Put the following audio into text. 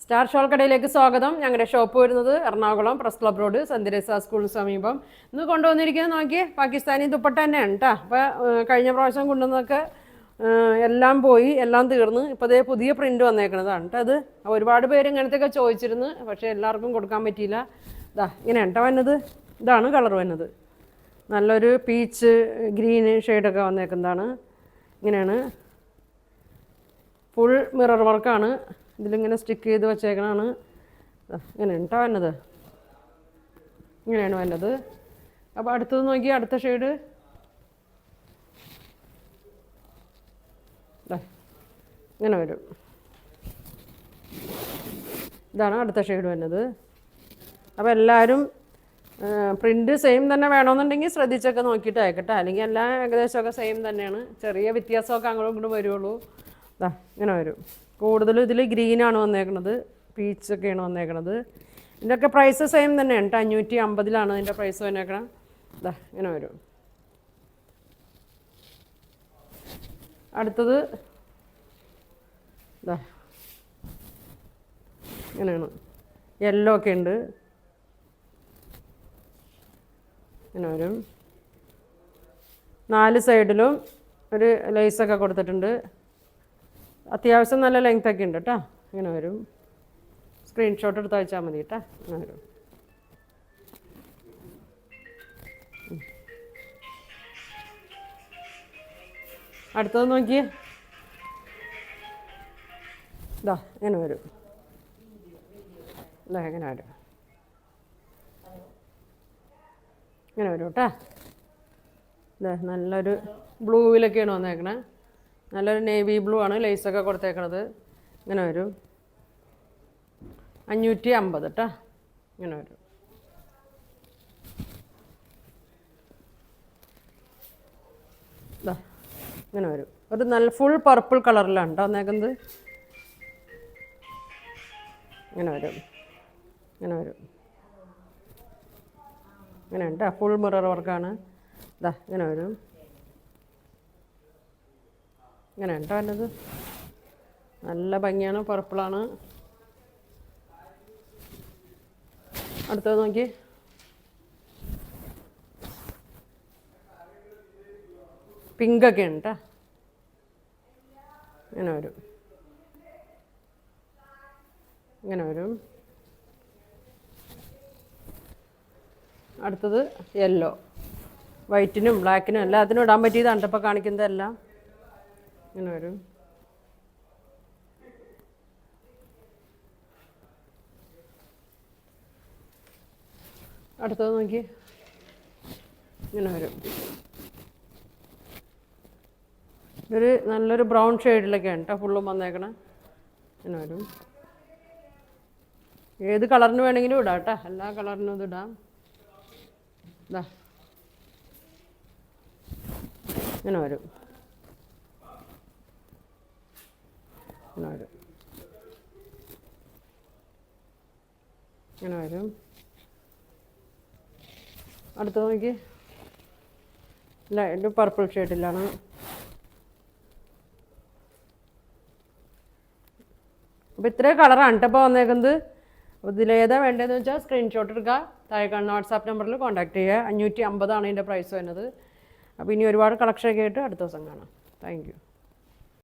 Star shawl കടയിലേക്ക് സ്വാഗതം. ഞങ്ങളുടെ ഷോപ്പ് വരുന്നത് Ernakulam press club road saint Teresa സ്കൂളിന് സമീപം. ഇന്ന് കൊണ്ടുവന്നിരിക്കുന്നത് നോക്കിയേ, പാകിസ്ഥാനി ദുപ്പട്ട തന്നെയാണ് കേട്ടോ. അപ്പോൾ കഴിഞ്ഞ പ്രാവശ്യം കൊണ്ടുവന്നതൊക്കെ എല്ലാം പോയി, എല്ലാം തീർന്ന്. ഇപ്പോൾ അതേ പുതിയ പ്രിൻ്റ് വന്നേക്കണതാണ് കേട്ടോ. അത് ഒരുപാട് പേര് ഇങ്ങനത്തെയൊക്കെ ചോദിച്ചിരുന്നു, പക്ഷേ എല്ലാവർക്കും കൊടുക്കാൻ പറ്റിയില്ല. ഇതാ ഇങ്ങനെയാണ് കേട്ടോ വന്നത്. ഇതാണ് കളർ വന്നത്. നല്ലൊരു പീച്ച് ഗ്രീന് ഷെയ്ഡൊക്കെ വന്നേക്കുന്നതാണ്. ഇങ്ങനെയാണ്, ഫുൾ മിറർ വർക്കാണ്. ഇതിലിങ്ങനെ സ്റ്റിക്ക് ചെയ്ത് വെച്ചേക്കണതാണ്. ഇങ്ങനെയാണ് കേട്ടോ വന്നത്. ഇങ്ങനെയാണ് വന്നത്. അപ്പോൾ അടുത്തത് നോക്കി, അടുത്ത ഷെയ്ഡ് ഇങ്ങനെ വരും. ഇതാണ് അടുത്ത ഷെയ്ഡ് വരുന്നത്. അപ്പോൾ എല്ലാവരും പ്രിൻ്റ് സെയിം തന്നെ വേണമെന്നുണ്ടെങ്കിൽ ശ്രദ്ധിച്ചൊക്കെ നോക്കിയിട്ട് അയക്കട്ടെ. അല്ലെങ്കിൽ എല്ലാം ഏകദേശമൊക്കെ സെയിം തന്നെയാണ്, ചെറിയ വ്യത്യാസമൊക്കെ അങ്ങോട്ടും ഇങ്ങോട്ടും വരുള്ളൂ. ഇതാ ഇങ്ങനെ വരും. കൂടുതലും ഇതിൽ ഗ്രീനാണ് വന്നേക്കണത്, പീച്ചൊക്കെയാണ് വന്നേക്കണത്. ഇതിൻ്റെയൊക്കെ പ്രൈസ് സെയിം തന്നെയാണ് കേട്ടോ. 550 ഇതിൻ്റെ പ്രൈസ് വന്നേക്കണം. ഇതാ ഇങ്ങനെ വരും. അടുത്തത് ഇതാ ഇങ്ങനെയാണ്, യെല്ലോ ഒക്കെ ഉണ്ട്. ഇങ്ങനെ വരും. 4 സൈഡിലും ഒരു ലേസൊക്കെ കൊടുത്തിട്ടുണ്ട്. അത്യാവശ്യം നല്ല ലെങ്ത് ഒക്കെ ഉണ്ട് കേട്ടോ. ഇങ്ങനെ വരും. സ്ക്രീൻഷോട്ട് എടുത്ത് അയച്ചാൽ മതി കേട്ടോ. ഇങ്ങനെ വരും. അടുത്തത് നോക്കിയേ, ഇതാ ഇങ്ങനെ വരും. ഇതാ ഇങ്ങനെ വരും. ഇങ്ങനെ വരും കേട്ടോ. ഇതാ നല്ലൊരു ബ്ലൂവിലൊക്കെയാണ് വന്നേക്കണേ. നല്ലൊരു നേവി ബ്ലൂ ആണ് ലേസൊക്കെ കൊടുത്തേക്കണത്. ഇങ്ങനെ വരും. 550 കേട്ടോ. ഇങ്ങനെ വരും. ഇതാ ഇങ്ങനെ വരും. ഒരു നല്ല ഫുൾ പർപ്പിൾ കളറിലാണ് കേട്ടോ വന്നേക്കുന്നത്. ഇങ്ങനെ വരും. ഇങ്ങനെ വരും. ഇങ്ങനെ ഉണ്ട്, ഫുൾ മിറർ വർക്കാണ്. ഇതാ ഇങ്ങനെ വരും. ഇങ്ങനെ ഉണ്ടോ വന്നത്. നല്ല ഭംഗിയാണ്, പർപ്പിളാണ്. അടുത്തത് നോക്കി, പിങ്കൊക്കെ ഉണ്ട് കേട്ടോ. ഇങ്ങനെ വരും. ഇങ്ങനെ വരും. അടുത്തത് യെല്ലോ. വൈറ്റിനും ബ്ലാക്കിനും എല്ലാത്തിനും ഇടാൻ പറ്റിയതാണ് ഇപ്പോൾ കാണിക്കുന്നതെല്ലാം. ഇങ്ങനെ വരും. അടുത്തത് നോക്കി, ഇങ്ങനെ വരും. ഇതൊരു നല്ലൊരു ബ്രൗൺ ഷെയ്ഡിലൊക്കെയാണ് കേട്ടോ ഫുള്ളും വന്നേക്കണം. ഇങ്ങനെ വരും. ഏത് കളറിന് വേണമെങ്കിലും ഇടാം കേട്ടോ, എല്ലാ കളറിനും ഇത് ഇടാം. ഇതാ ഇങ്ങനെ വരും. ഇങ്ങനെ വരും. ഇങ്ങനെ വരും. അടുത്ത നോക്കി, ലൈറ്റ് പർപ്പിൾ ഷെയ്ഡിലാണ്. അപ്പോൾ ഇത്രയും കളറാണ് കേട്ടോ ഇപ്പോൾ വന്നേക്കുന്നത്. അപ്പോൾ ഇതിലേതാ വേണ്ടതെന്ന് വെച്ചാൽ സ്ക്രീൻഷോട്ട് എടുക്കുക, താഴെ കാണുന്ന വാട്സാപ്പ് നമ്പറിൽ കോൺടാക്ട് ചെയ്യുക. 550 ഇതിൻ്റെ പ്രൈസ് വരുന്നത്. അപ്പോൾ ഇനി ഒരുപാട് കളക്ഷനൊക്കെ ആയിട്ട് അടുത്ത ദിവസം കാണാം. Thank you.